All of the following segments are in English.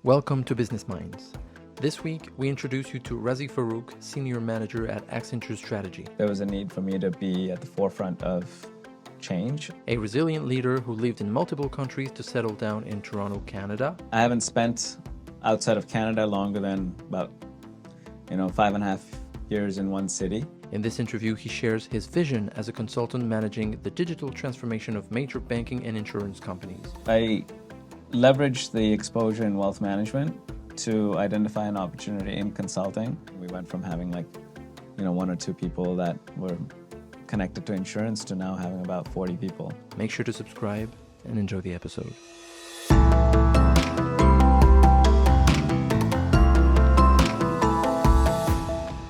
Welcome to Business Minds. This week, we introduce you to Razy Farook, Senior Manager at Accenture Strategy. There was a need for me to be at the forefront of change. A resilient leader who lived in multiple countries to settle down in Toronto, Canada. I haven't spent outside of Canada longer than about 5.5 years in one city. In this interview, he shares his vision as a consultant managing the digital transformation of major banking and insurance companies. I leveraged the exposure in wealth management to identify an opportunity in consulting. We went from having one or two people that were connected to insurance to now having about 40 people. Make sure to subscribe and enjoy the episode.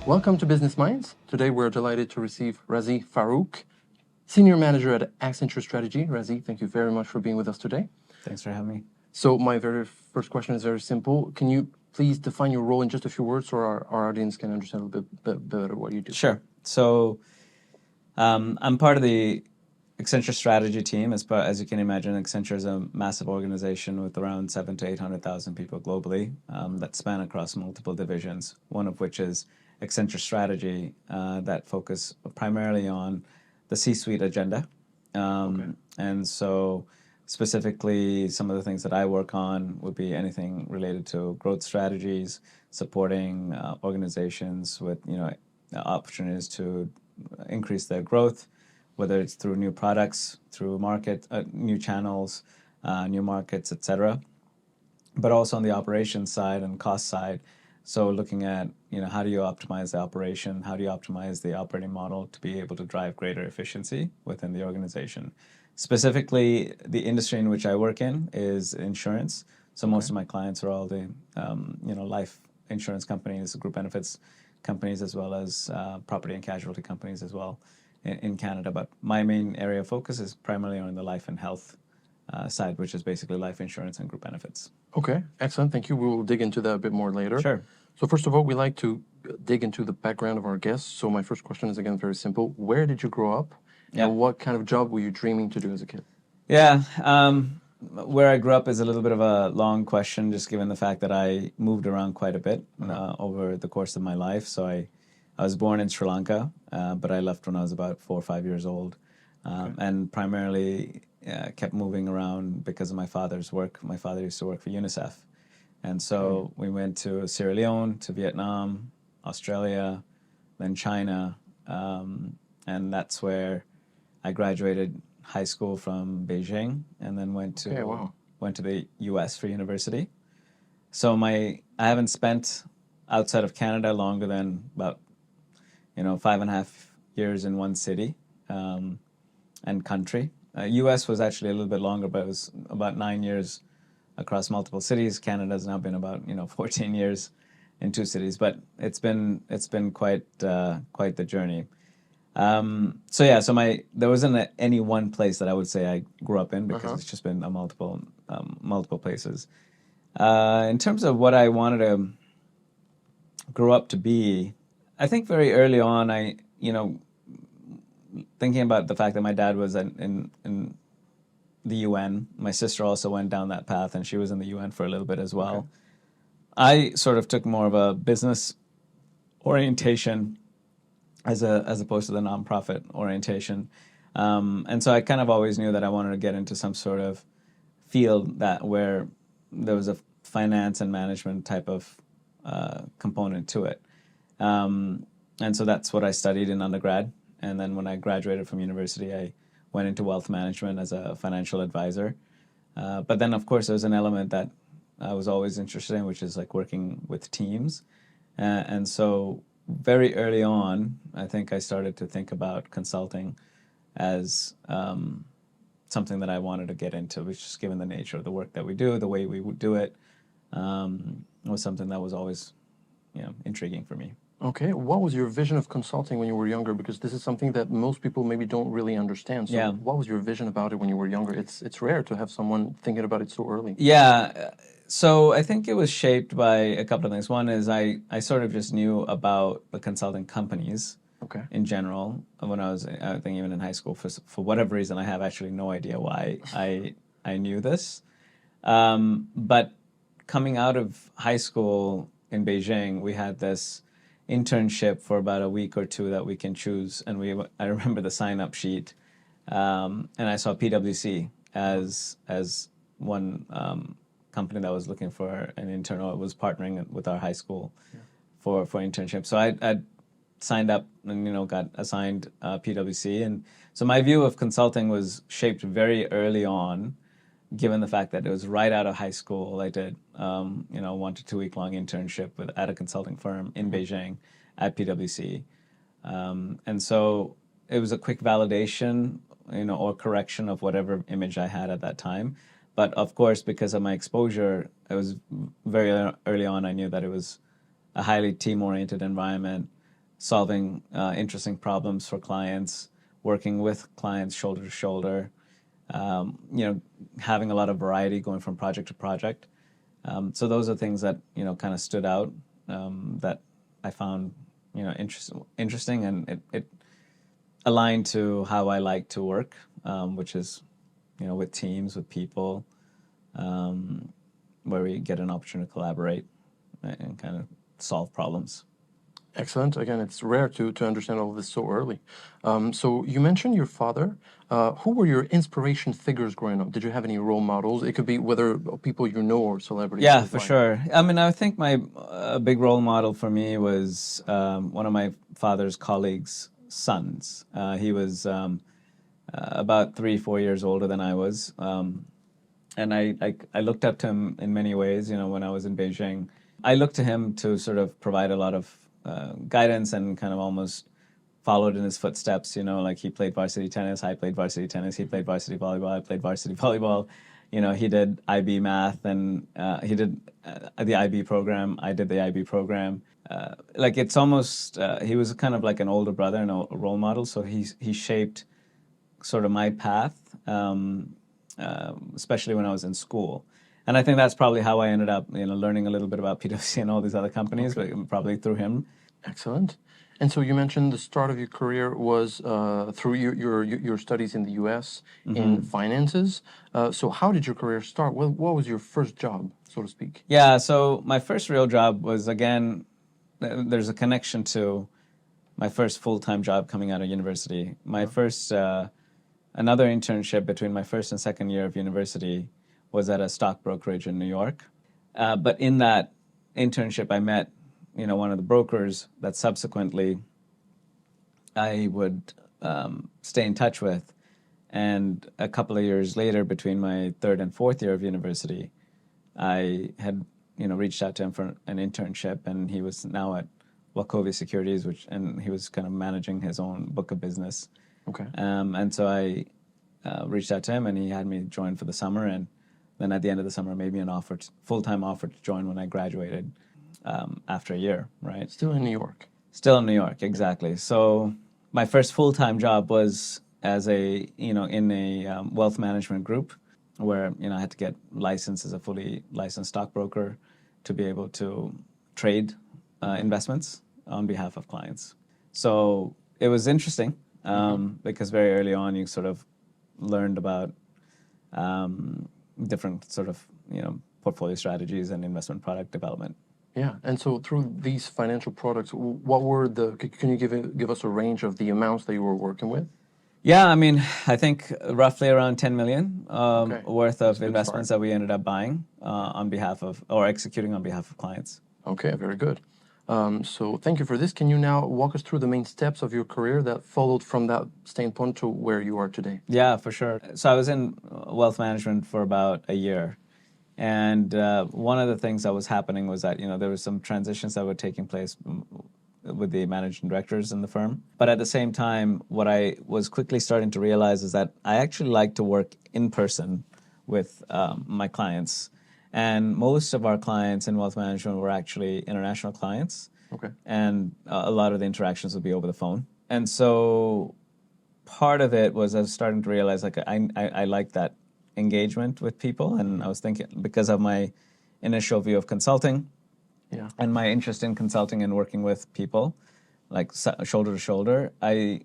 Welcome to Business Minds. Today we're delighted to receive Razy Farook, Senior Manager at Accenture Strategy. Razy, thank you very much for being with us today. Thanks for having me. So my very first question is very simple. Can you please define your role in just a few words so our audience can understand a little bit better what you do? Sure. So I'm part of the Accenture Strategy team. As you can imagine, Accenture is a massive organization with around 700,000 to 800,000 people globally that span across multiple divisions, one of which is Accenture Strategy that focus primarily on the C-suite agenda. And so specifically, some of the things that I work on would be anything related to growth strategies, supporting organizations with opportunities to increase their growth, whether it's through new products, through new channels, new markets, etc. But also on the operations side and cost side. So looking at how do you optimize the operation, how do you optimize the operating model to be able to drive greater efficiency within the organization. Specifically, the industry in which I work in is insurance. So most of my clients are all the life insurance companies, group benefits companies, as well as property and casualty companies as well in Canada. But my main area of focus is primarily on the life and health side, which is basically life insurance and group benefits. Okay, excellent. Thank you. We will dig into that a bit more later. Sure. So first of all, we like to dig into the background of our guests. So my first question is, again, very simple. Where did you grow up? Yeah. And what kind of job were you dreaming to do as a kid? Yeah. Where I grew up is a little bit of a long question, just given the fact that I moved around quite a bit over the course of my life. So I was born in Sri Lanka, but I left when I was about 4 or 5 years old, and primarily kept moving around because of my father's work. My father used to work for UNICEF. And so we went to Sierra Leone, to Vietnam, Australia, then China, and that's where I graduated high school from Beijing, and then went to the U.S. for university. So I haven't spent outside of Canada longer than about 5.5 years in one city and country. U.S. was actually a little bit longer, but it was about 9 years across multiple cities. Canada's now been about 14 years in 2 cities, but it's been quite the journey. There wasn't any one place that I would say I grew up in, because it's just been multiple places. In terms of what I wanted to grow up to be, I think very early on, thinking about the fact that my dad was in the UN, my sister also went down that path, and she was in the UN for a little bit as well. Okay. I sort of took more of a business orientation as opposed to the nonprofit orientation. And so I kind of always knew that I wanted to get into some sort of field where there was a finance and management type of component to it. And so that's what I studied in undergrad. And then when I graduated from university, I went into wealth management as a financial advisor. But then, of course, there was an element that I was always interested in, which is like working with teams. And so very early on, I think I started to think about consulting as something that I wanted to get into, which is, given the nature of the work that we do, the way we would do it, was something that was always intriguing for me. Okay, what was your vision of consulting when you were younger? Because this is something that most people maybe don't really understand. So what was your vision about it when you were younger? It's rare to have someone thinking about it so early. Yeah, so I think it was shaped by a couple of things. One is I sort of just knew about the consulting companies in general when I think even in high school. For whatever reason, I have actually no idea why I knew this. But coming out of high school in Beijing, we had this internship for about a week or two that we can choose, and I remember the sign-up sheet, and I saw PwC as one company that was looking for an intern, or was partnering with our high school for internship. So I signed up and got assigned PwC, and so my view of consulting was shaped very early on, given the fact that it was right out of high school. I did 1 to 2 week long internship at a consulting firm in Beijing at PwC, and so it was a quick validation, or correction of whatever image I had at that time. But of course, because of my exposure, it was very early on. I knew that it was a highly team-oriented environment, solving interesting problems for clients, working with clients shoulder to shoulder, having a lot of variety going from project to project. So those are things that kind of stood out, that I found interesting, and it aligned to how I like to work, which is with teams, with people, where we get an opportunity to collaborate and kind of solve problems. Excellent. Again, it's rare to understand all of this so early. So you mentioned your father. Who were your inspiration figures growing up? Did you have any role models? It could be whether people you know or celebrities. Yeah, for sure. I mean, I think my big role model for me was one of my father's colleagues' sons. He was about 3-4 years older than I was. And I looked up to him in many ways, when I was in Beijing. I looked to him to sort of provide a lot of guidance, and kind of almost followed in his footsteps. Like he played varsity tennis, I played varsity tennis, he played varsity volleyball, I played varsity volleyball. He did IB math, and he did the IB program, I did the IB program. Like it's almost, he was kind of like an older brother and a role model, so he shaped sort of my path, especially when I was in school. And I think that's probably how I ended up, learning a little bit about PwC and all these other companies, but probably through him. Excellent. And so you mentioned the start of your career was through your studies in the U.S. in finances. So how did your career start? What was your first job, so to speak? Yeah, so my first real job was, again, there's a connection to my first full-time job coming out of university. My first, another internship between my first and second year of university was at a stock brokerage in New York. But in that internship, I met one of the brokers that subsequently I would stay in touch with. And a couple of years later, between my third and fourth year of university, I had reached out to him for an internship, and he was now at Wachovia Securities, and he was kind of managing his own book of business. Okay. And so I reached out to him, and he had me join for the summer, and then at the end of the summer made me an full-time offer to join when I graduated. After a year, right? Still in New York. Still in New York, exactly. So my first full-time job was as in a wealth management group, where I had to get licensed as a fully licensed stockbroker to be able to trade investments on behalf of clients. So it was interesting, because very early on you sort of learned about different sort of portfolio strategies and investment product development. Yeah, and so through these financial products, what were can you give us a range of the amounts that you were working with? Yeah, I mean, I think roughly around 10 million worth of investments that we ended up buying on behalf of, or executing on behalf of clients. Okay, very good. So thank you for this. Can you now walk us through the main steps of your career that followed from that standpoint to where you are today? Yeah, for sure. So I was in wealth management for about a year. And one of the things that was happening was that, there were some transitions that were taking place with the managing directors in the firm. But at the same time, what I was quickly starting to realize is that I actually like to work in person with my clients. And most of our clients in wealth management were actually international clients. Okay. And a lot of the interactions would be over the phone. And so part of it was I was starting to realize, like, I like that engagement with people, and I was thinking, because of my initial view of consulting, and my interest in consulting and working with people, like shoulder to shoulder, I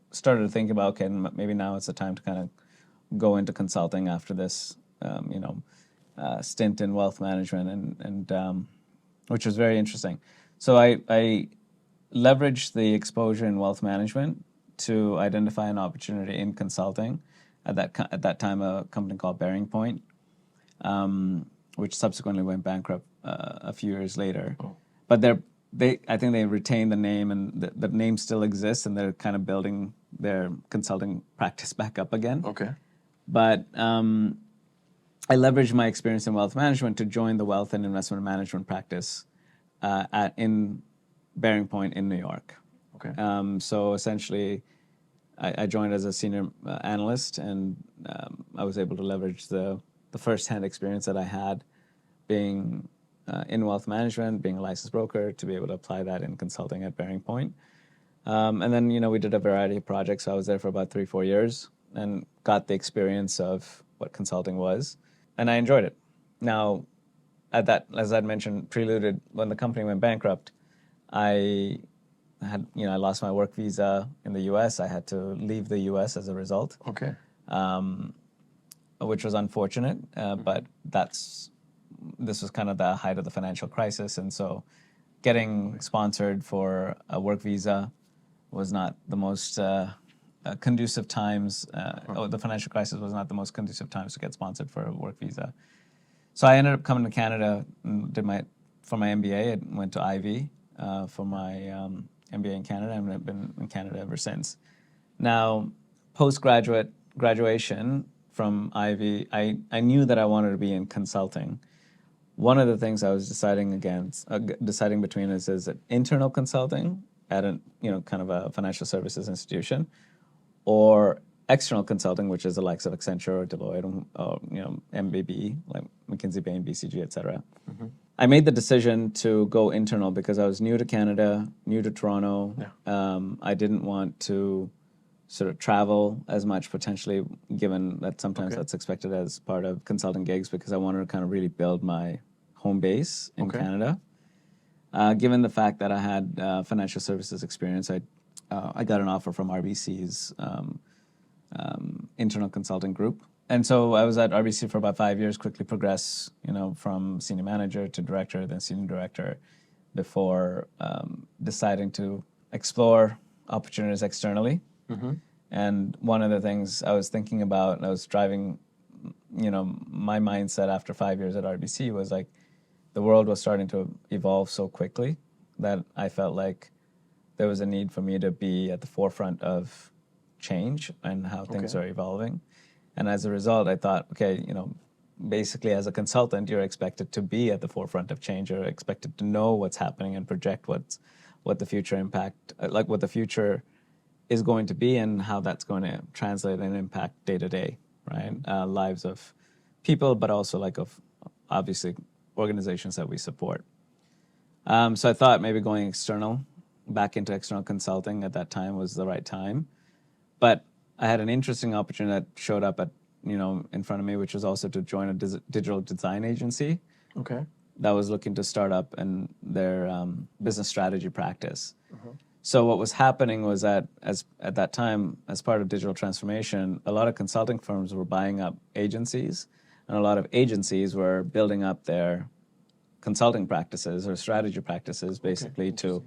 started to think about, okay, maybe now it's the time to kind of go into consulting after this, stint in wealth management, and which was very interesting. So I leveraged the exposure in wealth management to identify an opportunity in consulting. At that time, a company called Bearing Point, which subsequently went bankrupt a few years later. Oh. But I think they retained the name, and the name still exists, and they're kind of building their consulting practice back up again. Okay. But I leveraged my experience in wealth management to join the wealth and investment management practice in Bearing Point in New York. Okay. So essentially, I joined as a senior analyst, and I was able to leverage the first-hand experience that I had being in wealth management, being a licensed broker, to be able to apply that in consulting at Bearing Point. And then, we did a variety of projects. So I was there for about 3-4 years and got the experience of what consulting was, and I enjoyed it. Now, at that, as I'd mentioned, preluded, when the company went bankrupt, I lost my work visa in the U.S. I had to leave the U.S. as a result, Okay. which was unfortunate. But this was kind of the height of the financial crisis, and so getting sponsored for a work visa was not the most conducive times. The financial crisis was not the most conducive times to get sponsored for a work visa. So I ended up coming to Canada and for my MBA. I went to Ivy for my MBA in Canada, and I've been in Canada ever since. Now, graduation from Ivy, I knew that I wanted to be in consulting. One of the things I was deciding between is internal consulting at kind of a financial services institution, or external consulting, which is the likes of Accenture or Deloitte, or MBB, like McKinsey, Bain, BCG, etc. Mm-hmm. I made the decision to go internal because I was new to Canada, new to Toronto. Yeah. I didn't want to sort of travel as much, potentially, given that sometimes that's expected as part of consulting gigs, because I wanted to kind of really build my home base in Canada. Given the fact that I had financial services experience, I got an offer from RBC's internal consulting group. And so I was at RBC for about 5 years, quickly progressed, from senior manager to director, then senior director, before deciding to explore opportunities externally. Mm-hmm. And one of the things I was thinking about, and I was driving, my mindset after 5 years at RBC was like, the world was starting to evolve so quickly that I felt like there was a need for me to be at the forefront of change and how things are evolving. And as a result, I thought, okay, basically as a consultant, you're expected to be at the forefront of change. You're expected to know what's happening and project what the future what the future is going to be, and how that's going to translate and impact day to day, right? Lives of people, but also of obviously organizations that we support. So I thought maybe going back into external consulting at that time was the right time. But I had an interesting opportunity that showed up in front of me, which was also to join a digital design agency. Okay. That was looking to start up in their business strategy practice. Uh-huh. So what was happening was that at that time, as part of digital transformation, a lot of consulting firms were buying up agencies, and a lot of agencies were building up their consulting practices or strategy practices, basically to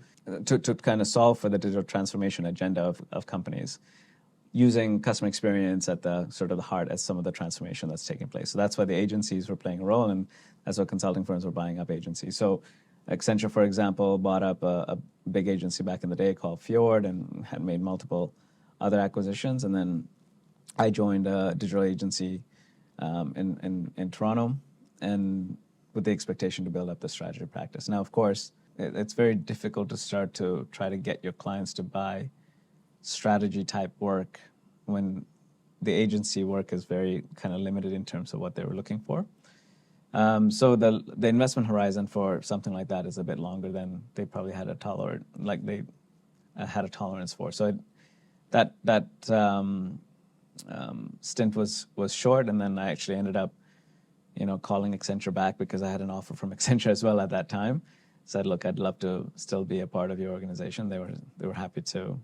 kind of solve for the digital transformation agenda of companies, using customer experience at the sort of the heart as some of the transformation that's taking place. So that's why the agencies were playing a role, and that's why consulting firms were buying up agencies. So Accenture, for example, bought up a big agency back in the day called Fjord, and had made multiple other acquisitions. And then I joined a digital agency in Toronto, and with the expectation to build up the strategy practice. Now, of course, it's very difficult to start to try to get your clients to buy strategy type work when the agency work is very kind of limited in terms of what they were looking for. So the investment horizon for something like that is a bit longer than they probably had had a tolerance for. So that stint was short, and then I actually ended up calling Accenture back because I had an offer from Accenture as well at that time. Said, look, I'd love to still be a part of your organization. They were happy to.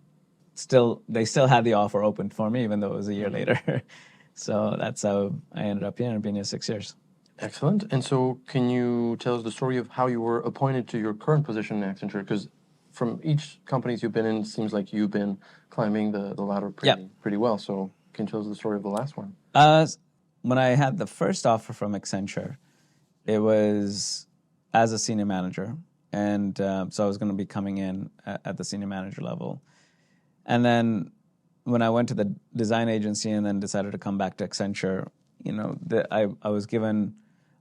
They still had the offer open for me, even though it was a year later. So that's how I ended up here, and I've been here 6 years. Excellent. And so, can you tell us the story of how you were appointed to your current position in Accenture? Because from each companies you've been in, it seems like you've been climbing the ladder Yeah. pretty well. So, can you tell us the story of the last one? Uh, when I had the first offer from Accenture, it was as a senior manager. And so I was going to be coming in at the senior manager level. And then when I went to the design agency and then decided to come back to Accenture, I was given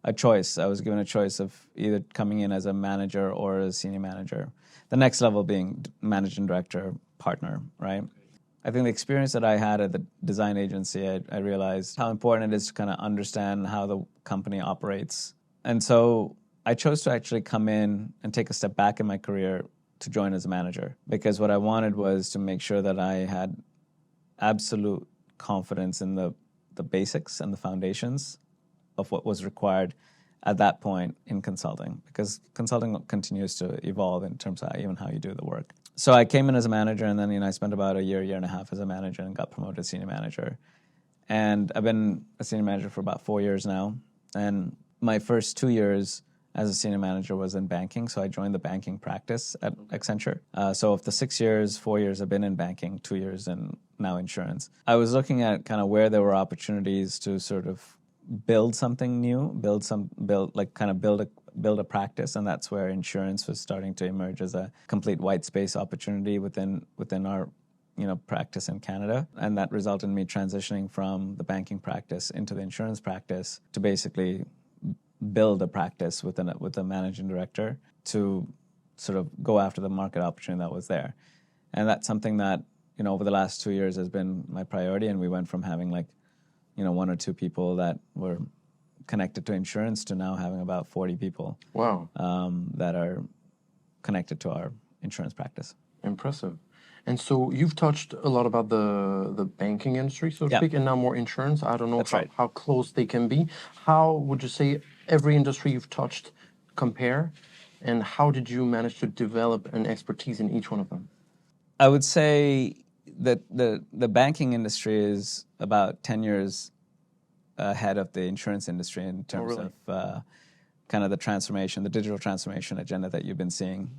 a choice. I was given a choice of either coming in as a manager or as a senior manager. The next level being managing director, partner, right? I think the experience that I had at the design agency, I realized how important it is to kind of understand how the company operates. And so I chose to actually come in and take a step back in my career to join as a manager, because what I wanted was to make sure that I had absolute confidence in the basics and the foundations of what was required at that point in consulting, because consulting continues to evolve in terms of even how you do the work. So I came in as a manager, and then I spent about a year and a half as a manager and got promoted to senior manager. And I've been a senior manager for about 4 years now. And my first 2 years as a senior manager was in banking, so I joined the banking practice at Accenture. So of the 6 years, 4 years I've been in banking, 2 years in now insurance. I was looking at kind of where there were opportunities to sort of build something new, build a practice, and that's where insurance was starting to emerge as a complete white space opportunity within our practice in Canada. And that resulted in me transitioning from the banking practice into the insurance practice to basically build a practice with a managing director to sort of go after the market opportunity that was there. And that's something that, over the last 2 years has been my priority. And we went from having 1 or 2 people that were connected to insurance to now having about 40 people. Wow. That are connected to our insurance practice. Impressive. And so you've touched a lot about the banking industry, so to Yep. speak, and now more insurance. I don't know That's right. how close they can be. How would you say every industry you've touched compare, and how did you manage to develop an expertise in each one of them? I would say that the banking industry is about 10 years ahead of the insurance industry in terms really? of kind of the digital transformation agenda that you've been seeing.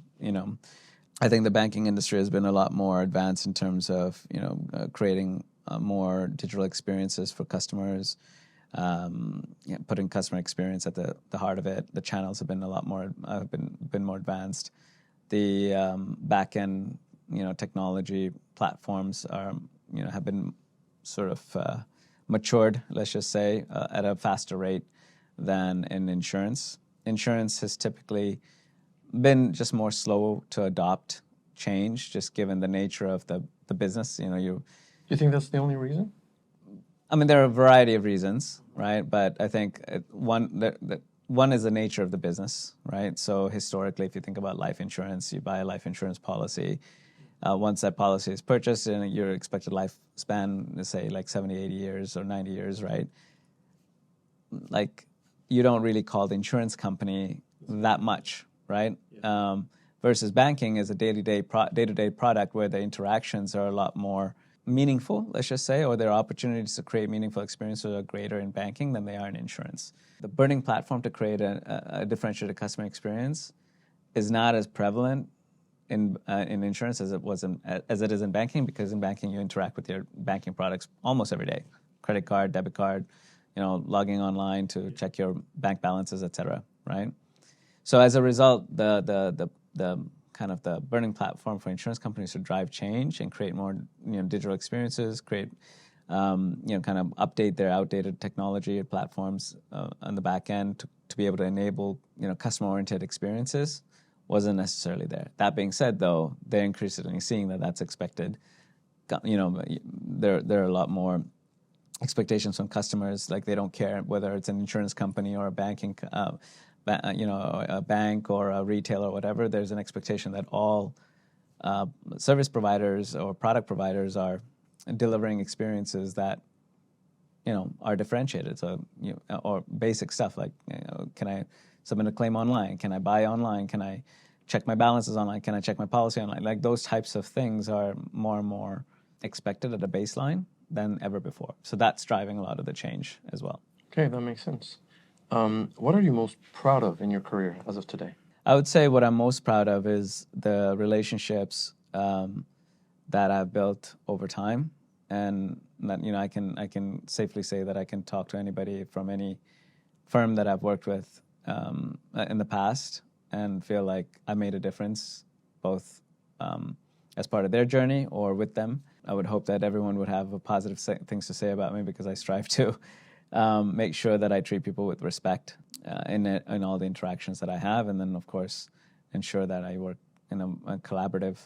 I think the banking industry has been a lot more advanced in terms of creating more digital experiences for customers, putting customer experience at the heart of it. The channels have been a lot more been more advanced. The back end technology platforms are have been sort of matured, let's just say, at a faster rate than in insurance. Insurance has typically been just more slow to adopt change, just given the nature of the business. Do you think that's the only reason? I mean, there are a variety of reasons, right? But I think one is the nature of the business, right? So historically, if you think about life insurance, you buy a life insurance policy. Once that policy is purchased, and your expected lifespan is, say, 70, 80 years or 90 years, right? You don't really call the insurance company that much, right? Yeah. Versus banking is a day-to-day product where the interactions are a lot more meaningful, let's just say, or there are opportunities to create meaningful experiences are greater in banking than they are in insurance. The burning platform to create a differentiated customer experience is not as prevalent in insurance as it is in banking, because in banking you interact with your banking products almost every day, credit card, debit card, logging online to check your bank balances, et cetera, right? So as a result, the kind of the burning platform for insurance companies to drive change and create more digital experiences, create kind of update their outdated technology platforms on the back end to be able to enable customer-oriented experiences wasn't necessarily there. That being said, though, they're increasingly seeing that that's expected. There are a lot more expectations from customers. They don't care whether it's an insurance company or a banking, a bank or a retailer or whatever. There's an expectation that all service providers or product providers are delivering experiences that are differentiated. So or basic stuff like can I submit a claim online? Can I buy online? Can I check my balances online? Can I check my policy online? Those types of things are more and more expected at a baseline than ever before. So that's driving a lot of the change as well. Okay, that makes sense. What are you most proud of in your career as of today? I would say what I'm most proud of is the relationships that I've built over time, and that I can safely say that I can talk to anybody from any firm that I've worked with in the past and feel like I made a difference, both as part of their journey or with them. I would hope that everyone would have a positive things to say about me because I strive to make sure that I treat people with respect in all the interactions that I have, and then of course ensure that I work in a collaborative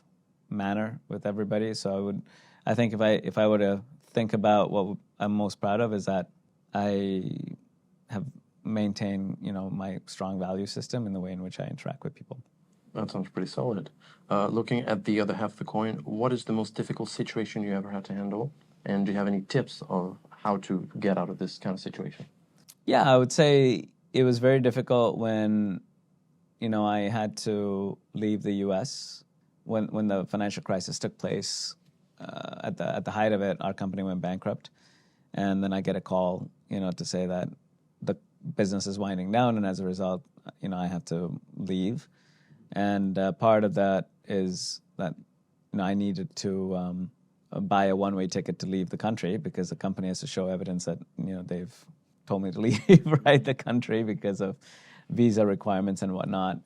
manner with everybody. So I think if I were to think about what I'm most proud of is that I have maintained my strong value system in the way in which I interact with people. That sounds pretty solid. Looking at the other half of the coin, what is the most difficult situation you ever had to handle? And do you have any tips of how to get out of this kind of situation? Yeah, I would say it was very difficult when I had to leave the U.S. when the financial crisis took place. At the height of it, our company went bankrupt, and then I get a call, to say that the business is winding down, and as a result, I have to leave. And part of that is that I needed to buy a one-way ticket to leave the country because the company has to show evidence that they've told me to leave right the country because of visa requirements and whatnot.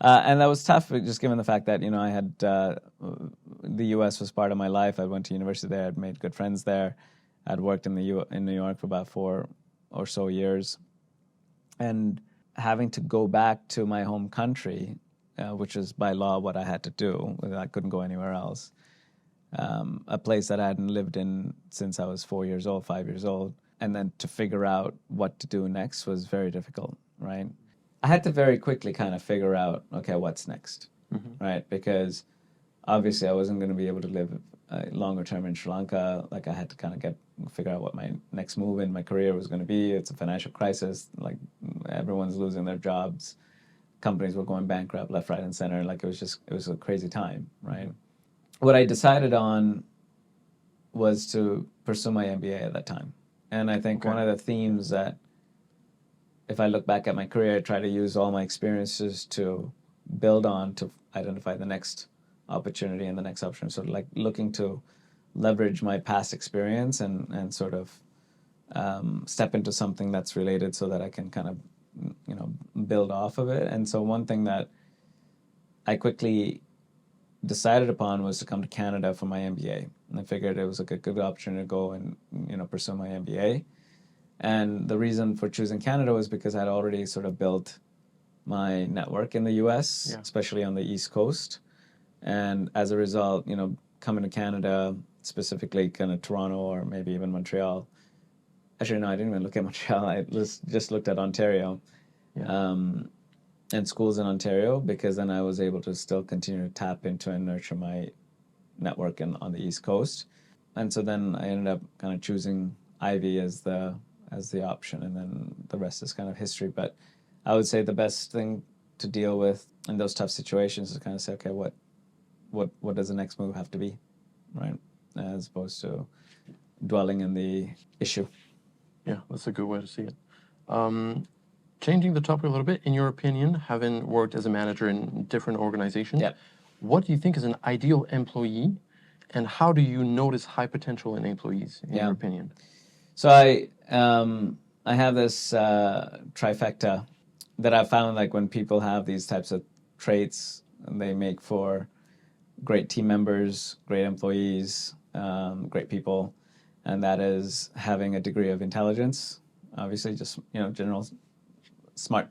And that was tough, just given the fact that I had the U.S. was part of my life. I went to university there. I'd made good friends there. I'd worked in in New York for about 4 or so years, and having to go back to my home country, which is by law what I had to do. I couldn't go anywhere else. A place that I hadn't lived in since I was 4 years old, 5 years old, and then to figure out what to do next was very difficult, right? I had to very quickly kind of figure out, okay, what's next, right? Because obviously I wasn't going to be able to live longer term in Sri Lanka. Like I had to kind of figure out what my next move in my career was going to be. It's a financial crisis. Like everyone's losing their jobs. Companies were going bankrupt left, right, and center. Like it was a crazy time, right? What I decided on was to pursue my MBA at that time. And I think one of the themes that, if I look back at my career, I try to use all my experiences to build on to identify the next opportunity and the next option. So like looking to leverage my past experience and sort of step into something that's related so that I can kind of, build off of it. And so one thing that I quickly decided upon was to come to Canada for my MBA. And I figured it was a good opportunity to go and, pursue my MBA. And the reason for choosing Canada was because I'd already sort of built my network in the US, especially on the East Coast. And as a result, coming to Canada, specifically kind of Toronto or maybe even Montreal. Actually, no, I didn't even look at Montreal. I just looked at Ontario. And schools in Ontario, because then I was able to still continue to tap into and nurture my network on the East Coast. And so then I ended up kind of choosing Ivy as the option, and then the rest is kind of history. But I would say the best thing to deal with in those tough situations is kind of say, okay, what does the next move have to be, right? As opposed to dwelling in the issue. Yeah, that's a good way to see it. Changing the topic a little bit, in your opinion, having worked as a manager in different organizations, what do you think is an ideal employee, and how do you notice high potential in employees, in your opinion? So I have this trifecta that I found, like when people have these types of traits, they make for great team members, great employees, great people, and that is having a degree of intelligence, obviously just, general smart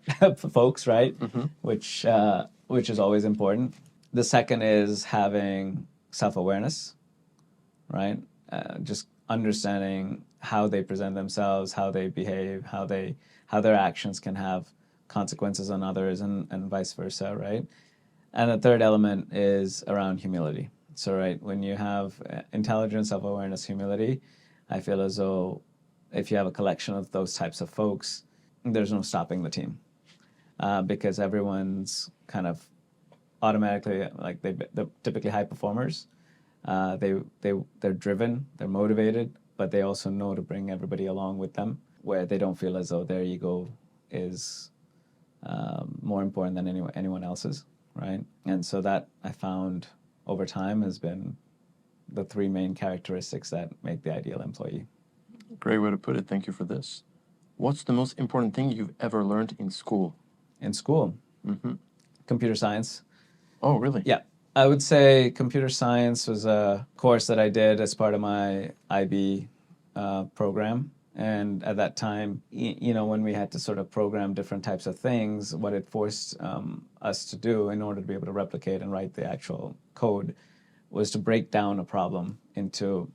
folks, right? Which is always important. The second is having self-awareness, right? Just understanding how they present themselves, how they behave, how their actions can have consequences on others, and vice versa, right? And the third element is around humility. So, right, when you have intelligence, self-awareness, humility, I feel as though if you have a collection of those types of folks, there's no stopping the team, because everyone's kind of automatically, like they're typically high performers. They're driven, they're motivated, but they also know to bring everybody along with them, where they don't feel as though their ego is more important than anyone else's, right? And so that I found over time has been the three main characteristics that make the ideal employee. Great way to put it. Thank you for this. What's the most important thing you've ever learned in school? In school, Mm-hmm. computer science. Oh, really? Yeah, I would say computer science was a course that I did as part of my IB program. And at that time, when we had to sort of program different types of things, what it forced us to do in order to be able to replicate and write the actual code was to break down a problem into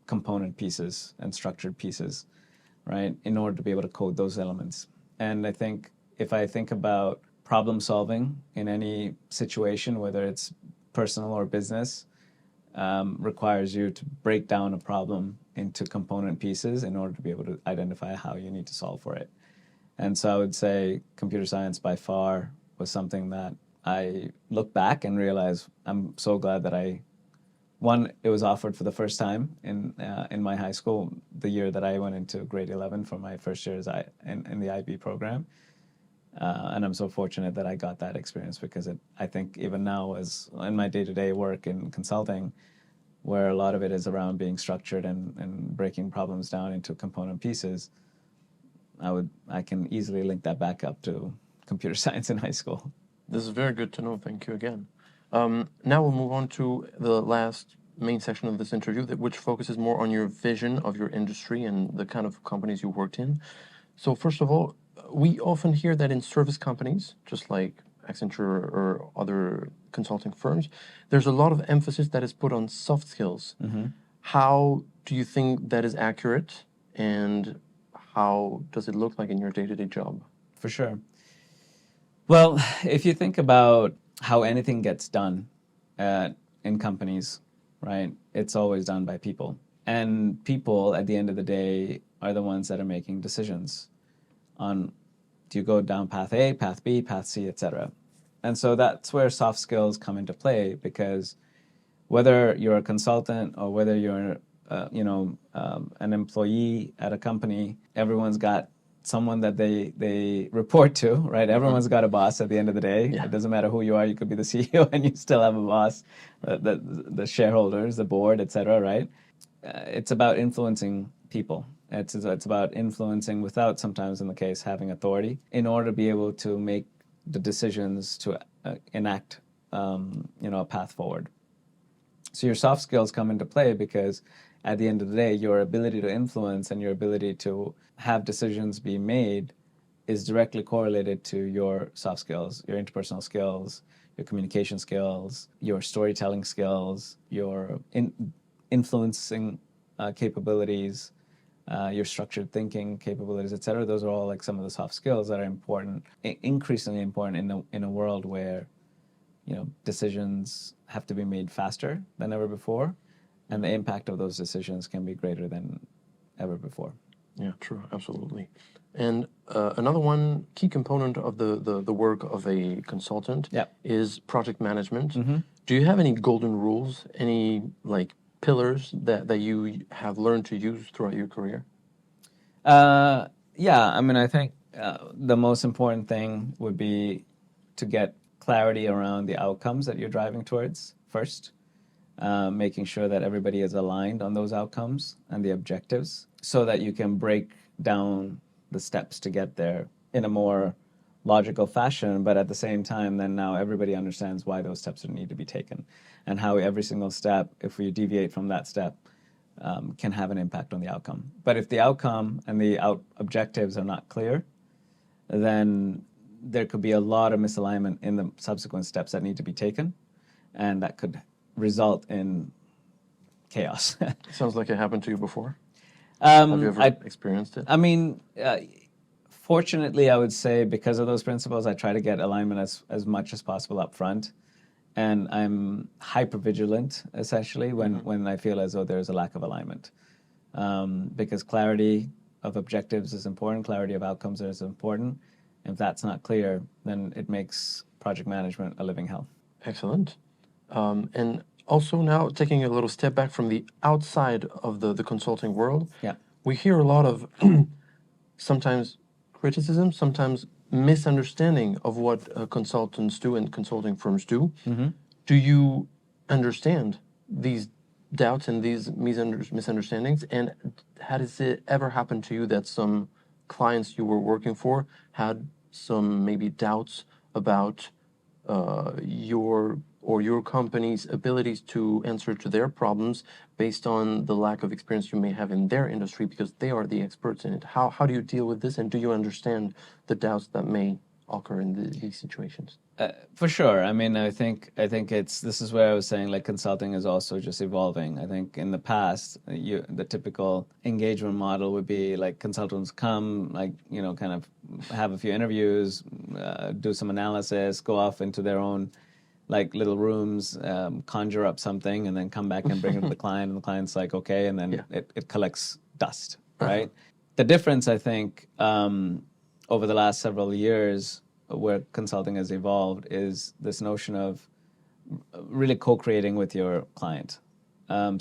component pieces and structured pieces, right, in order to be able to code those elements. And I think if I think about problem solving in any situation, whether it's personal or business, requires you to break down a problem into component pieces in order to be able to identify how you need to solve for it. And so I would say computer science by far was something that I look back and realize I'm so glad that it was offered for the first time in my high school, the year that I went into grade 11 for my first year in the IB program. And I'm so fortunate that I got that experience because I think even now, as in my day-to-day work in consulting, where a lot of it is around being structured and breaking problems down into component pieces, I can easily link that back up to computer science in high school. This is very good to know. Thank you again. Now we'll move on to the last main section of this interview, which focuses more on your vision of your industry and the kind of companies you worked in. So first of all, we often hear that in service companies, just like Accenture or other consulting firms, there's a lot of emphasis that is put on soft skills. Mm-hmm. How do you think that is accurate, and how does it look like in your day-to-day job? For sure. Well, if you think about how anything gets done in companies, right, it's always done by people. And people, at the end of the day, are the ones that are making decisions on, do you go down path A, path B, path C, etc. And so that's where soft skills come into play, because whether you're a consultant or whether you're an employee at a company, everyone's got someone that they report to, right? Everyone's got a boss at the end of the day. Yeah. It doesn't matter who you are. You could be the CEO and you still have a boss, the shareholders, the board, etc., right? It's about influencing people. It's about influencing without, sometimes in the case, having authority in order to be able to make the decisions to enact a path forward. So your soft skills come into play because at the end of the day, your ability to influence and your ability to have decisions be made is directly correlated to your soft skills, your interpersonal skills, your communication skills, your storytelling skills, your influencing capabilities, your structured thinking capabilities, et cetera. Those are all like some of the soft skills that are important, increasingly important in a world where decisions have to be made faster than ever before, and the impact of those decisions can be greater than ever before. Yeah, true, absolutely. And another one key component of the work of a consultant is project management. Mm-hmm. Do you have any golden rules, any like pillars that you have learned to use throughout your career? Yeah, I mean, I think the most important thing would be to get clarity around the outcomes that you're driving towards first, making sure that everybody is aligned on those outcomes and the objectives so that you can break down the steps to get there in a more logical fashion, but at the same time, then now everybody understands why those steps need to be taken and how every single step, if we deviate from that step, can have an impact on the outcome. But if the outcome and the objectives are not clear, then there could be a lot of misalignment in the subsequent steps that need to be taken, and that could result in chaos. Sounds like it happened to you before. Have you ever experienced it? I mean, fortunately, I would say because of those principles, I try to get alignment as much as possible up front. And I'm hyper-vigilant, essentially, when I feel as though there's a lack of alignment. Because clarity of objectives is important, clarity of outcomes is important. If that's not clear, then it makes project management a living hell. Excellent. And also now taking a little step back from the outside of the consulting world, Yeah. we hear a lot of sometimes criticism, sometimes misunderstanding of what consultants do and consulting firms do. Do you understand these doubts and these misunderstandings? And has it ever happened to you that some clients you were working for had some maybe doubts about your company's abilities to answer to their problems based on the lack of experience you may have in their industry because they are the experts in it? How do you deal with this, and do you understand the doubts that may occur in these situations? For sure. I mean, I think it's this is where I was saying like consulting is also just evolving. I think in the past, the typical engagement model would be like consultants come, like kind of have a few interviews, do some analysis, go off into their own like little rooms, conjure up something, and then come back and bring it to the client, and the client's like, okay, and then Yeah. it collects dust, right? The difference, I think, over the last several years, where consulting has evolved, is this notion of really co-creating with your client.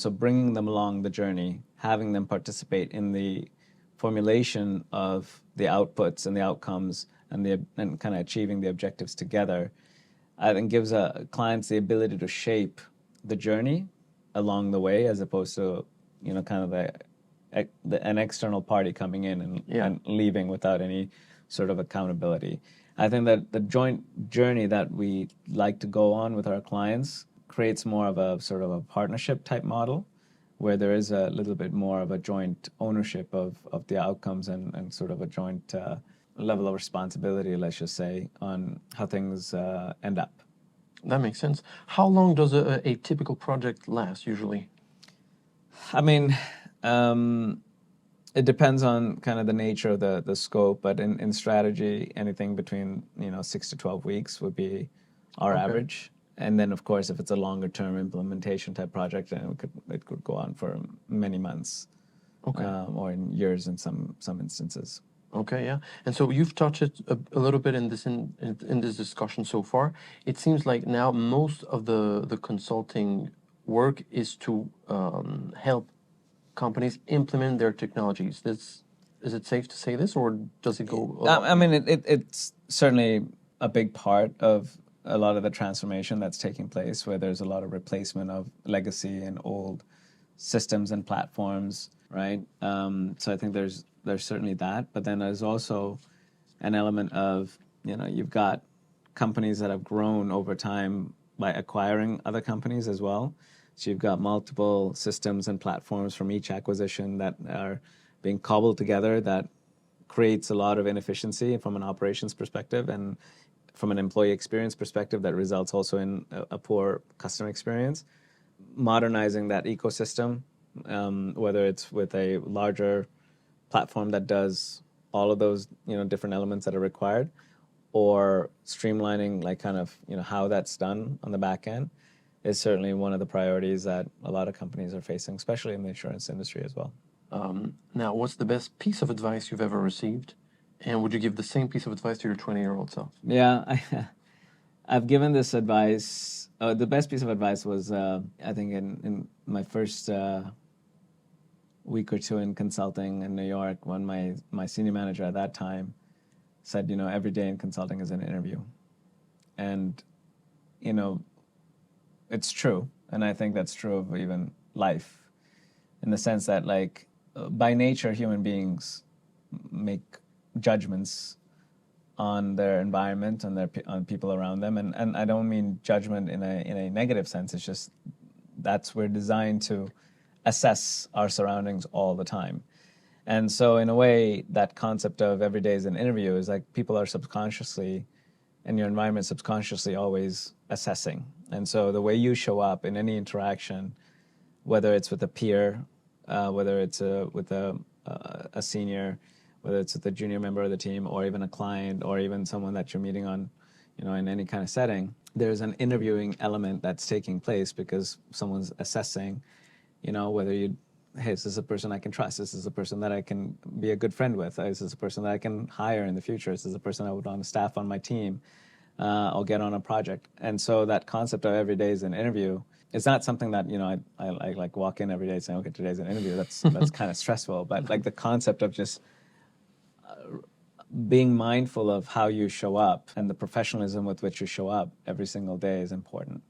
So bringing them along the journey, having them participate in the formulation of the outputs and the outcomes, and kind of achieving the objectives together, I think gives clients the ability to shape the journey along the way, as opposed to kind of an external party coming in and leaving without any sort of accountability. I think that the joint journey that we like to go on with our clients creates more of a sort of a partnership type model, where there is a little bit more of a joint ownership of the outcomes, and sort of a joint level of responsibility, let's just say, on how things end up. That makes sense. How long does a typical project last usually? I mean, it depends on kind of the nature of the scope, but in strategy, anything between 6 to 12 weeks would be our average. And then, of course, if it's a longer term implementation type project, then it could go on for many months, or in years in some instances. Okay, yeah. And so you've touched it a little bit in this discussion so far. It seems like now most of the consulting work is to help companies implement their technologies. Is it safe to say this, or does it go a lot? I mean, it's certainly a big part of a lot of the transformation that's taking place, where there's a lot of replacement of legacy and old systems and platforms, right? So I think there's certainly that, but then there's also an element of you've got companies that have grown over time by acquiring other companies as well. So you've got multiple systems and platforms from each acquisition that are being cobbled together, that creates a lot of inefficiency from an operations perspective, and from an employee experience perspective, that results also in a poor customer experience. Modernizing that ecosystem, whether it's with a larger platform that does all of those different elements that are required, or streamlining like kind of how that's done on the back end, is certainly one of the priorities that a lot of companies are facing, especially in the insurance industry as well. Now, what's the best piece of advice you've ever received? And would you give the same piece of advice to your 20-year-old self? Yeah, I've given this advice. The best piece of advice was, I think, in my first week or two in consulting in New York, when my senior manager at that time said, every day in consulting is an interview. And, it's true. And I think that's true of even life, in the sense that, like, by nature, human beings make judgments on their environment and on people around them, and I don't mean judgment in a negative sense. It's just that's we're designed to assess our surroundings all the time, and so in a way, that concept of every day is an interview is like people are subconsciously, and your environment subconsciously always assessing, and so the way you show up in any interaction, whether it's with a peer, whether it's with a senior, whether it's with a junior member of the team, or even a client, or even someone that you're meeting on, in any kind of setting, there's an interviewing element that's taking place, because someone's assessing, whether hey, is this a person I can trust? This is a person that I can be a good friend with. This is a person that I can hire in the future. This is a person I would want to staff on my team, or get on a project. And so that concept of every day is an interview. It's not something that I like walk in every day saying, okay, today's an interview. That's kind of stressful. But like the concept of just being mindful of how you show up and the professionalism with which you show up every single day is important.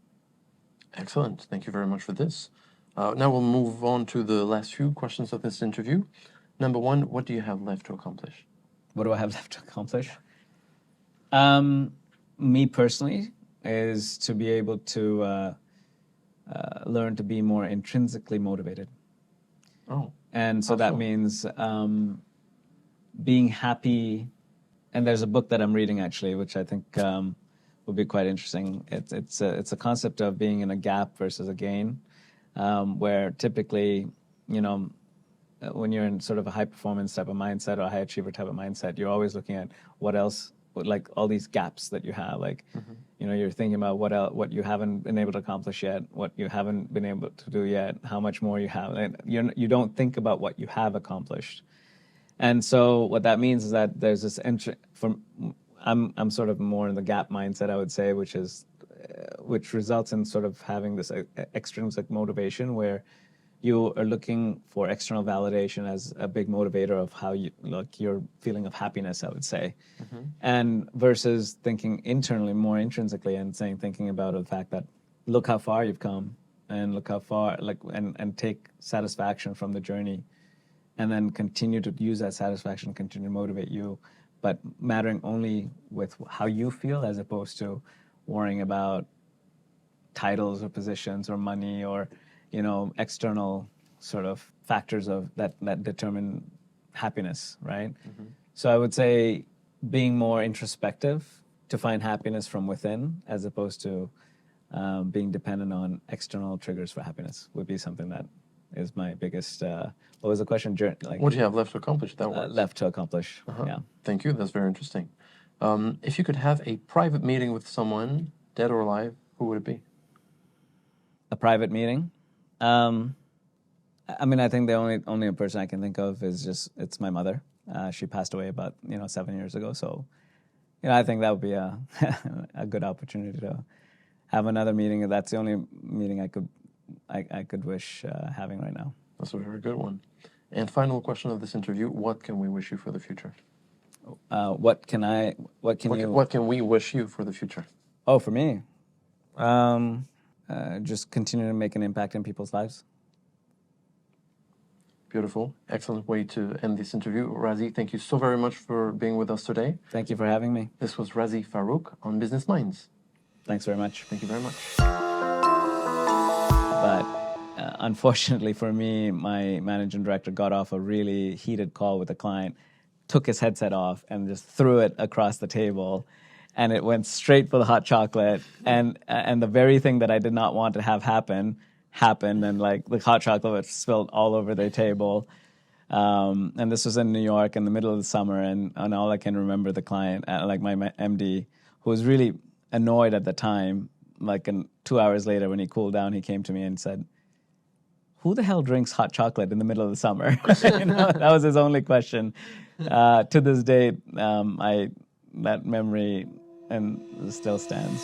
Excellent. Thank you very much for this. Now we'll move on to the last few questions of this interview. Number one, what do you have left to accomplish? What do I have left to accomplish? Me personally is to be able to learn to be more intrinsically motivated. Oh, And so how that so? means being happy. And there's a book that I'm reading actually, which I think will be quite interesting. It's a concept of being in a gap versus a gain, where typically, when you're in sort of a high performance type of mindset or a high achiever type of mindset, you're always looking at what else, like all these gaps that you have. Like, you're thinking about what you haven't been able to accomplish yet, what you haven't been able to do yet, how much more you have. And you don't think about what you have accomplished. And so what that means is that there's this entry from. I'm sort of more in the gap mindset, I would say, which results in sort of having this extrinsic motivation where you are looking for external validation as a big motivator of how you look, your feeling of happiness, I would say, and versus thinking internally, more intrinsically, and thinking about the fact that look how far you've come, and look how far, and take satisfaction from the journey, and then continue to use that satisfaction, continue to motivate you, but mattering only with how you feel as opposed to worrying about titles or positions or money or external sort of factors of that determine happiness, right? So I would say being more introspective to find happiness from within as opposed to being dependent on external triggers for happiness would be something that is my biggest. What was the question? What do you have left to accomplish? That works. Left to accomplish. Yeah. Thank you. That's very interesting. If you could have a private meeting with someone, dead or alive, who would it be? A private meeting. I mean, I think the only person I can think of is it's my mother. She passed away about 7 years ago. So, I think that would be a a good opportunity to have another meeting. That's the only meeting I could wish having right now. That's a very good one. And final question of this interview: what can we wish you for the future? What can we wish you for the future? Oh, for me, just continue to make an impact in people's lives. Beautiful. Excellent way to end this interview. Razy, thank you so very much for being with us today. Thank you for having me. This was Razy Farook on Business Minds. Thanks very much. Thank you very much. But unfortunately for me, my managing director got off a really heated call with a client, took his headset off, and just threw it across the table. And it went straight for the hot chocolate. And the very thing that I did not want to have happened, and like the hot chocolate was spilled all over the table. And this was in New York in the middle of the summer. And all I can remember the client, like my MD, who was really annoyed at the time, 2 hours later when he cooled down, he came to me and said, "Who the hell drinks hot chocolate in the middle of the summer?" That was his only question. To this day, that memory and still stands.